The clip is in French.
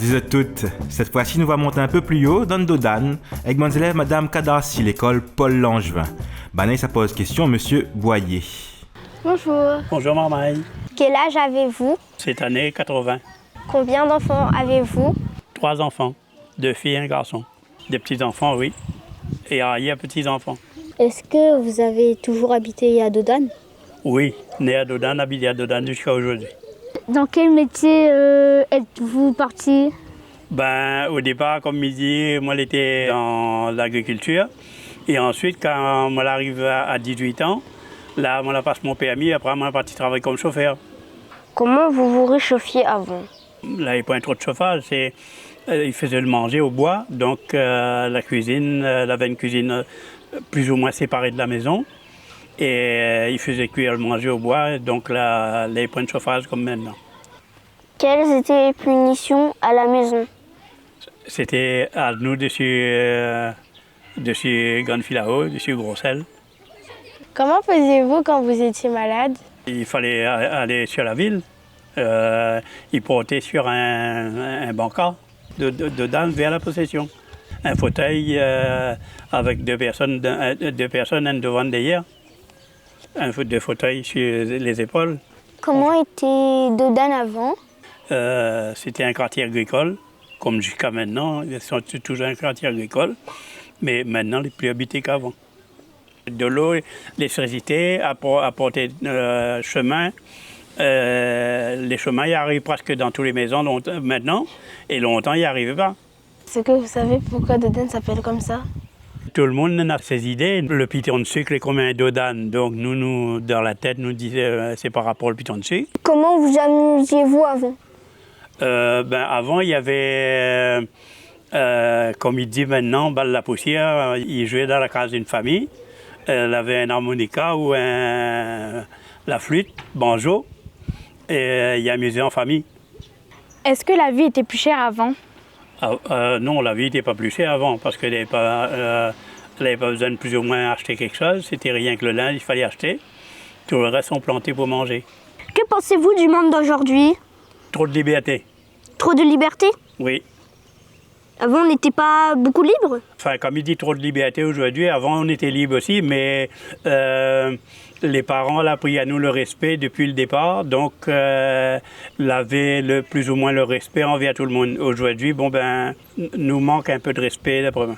disent toutes. Cette fois-ci, nous allons monter un peu plus haut, dans le Dodane, avec mon élève Madame Kadassi, l'école Paul Langevin. Banay, ça pose question, Monsieur Boyer. Bonjour. Bonjour Marmaille. Quel âge avez-vous? Cette année, 80. Combien d'enfants avez-vous? 3 enfants, 2 filles et un garçon. Des petits-enfants, oui. Et arrière-petits-enfants. Est-ce que vous avez toujours habité à Dodane? Oui, né à Dodane, habité à Dodane jusqu'à aujourd'hui. Dans quel métier êtes-vous parti? Au départ, comme il dit, moi j'étais dans l'agriculture. Et ensuite, quand moi j'arrive à 18 ans, là, moi je passe mon permis, après moi je parti travailler comme chauffeur. Comment vous vous réchauffiez avant? Là, il n'y avait pas trop de chauffage, il faisait le manger au bois, donc la cuisine, il avait une cuisine plus ou moins séparée de la maison. Et il faisait cuire le manger au bois, donc là, les points de chauffage comme maintenant. Quelles étaient les punitions à la maison? C'était à nous dessus Grande Filao, dessus Grosselle. Comment faisiez-vous quand vous étiez malade? Il fallait aller sur la ville. Il portait sur un bancard de dames vers la possession. Un fauteuil avec deux personnes, un devant derrière. Deux fauteuils sur les épaules. Comment était Dodane avant? C'était un quartier agricole, comme jusqu'à maintenant. Ils sont toujours un quartier agricole, mais maintenant, il n'est plus habité qu'avant. De l'eau, l'électricité, apporter chemin. Les chemins y arrivent presque dans toutes les maisons maintenant, et longtemps, ils n'y arrivaient pas. Est-ce que vous savez pourquoi Dodane s'appelle comme ça? Tout le monde a ses idées. Le piton de sucre est comme un Dodane, donc nous dans la tête, nous disons c'est par rapport au piton de sucre. Comment vous amusiez-vous avant? Avant, il y avait, comme il dit maintenant, la poussière. Il jouait dans la case d'une famille. Elle avait un harmonica ou la flûte, banjo, et il amusait en famille. Est-ce que la vie était plus chère avant? Non, la vie n'était pas plus chère avant, parce qu'elle n'avait pas besoin de plus ou moins acheter quelque chose. C'était rien que le linge, il fallait acheter. Tout le reste, on plantait pour manger. Que pensez-vous du monde d'aujourd'hui? Trop de liberté. Trop de liberté? Oui. Avant, on n'était pas beaucoup libre? Enfin, comme il dit trop de liberté aujourd'hui, avant on était libre aussi, mais les parents ont appris à nous le respect depuis le départ, donc avait plus ou moins le respect envers tout le monde. Aujourd'hui, nous manque un peu de respect d'après moi.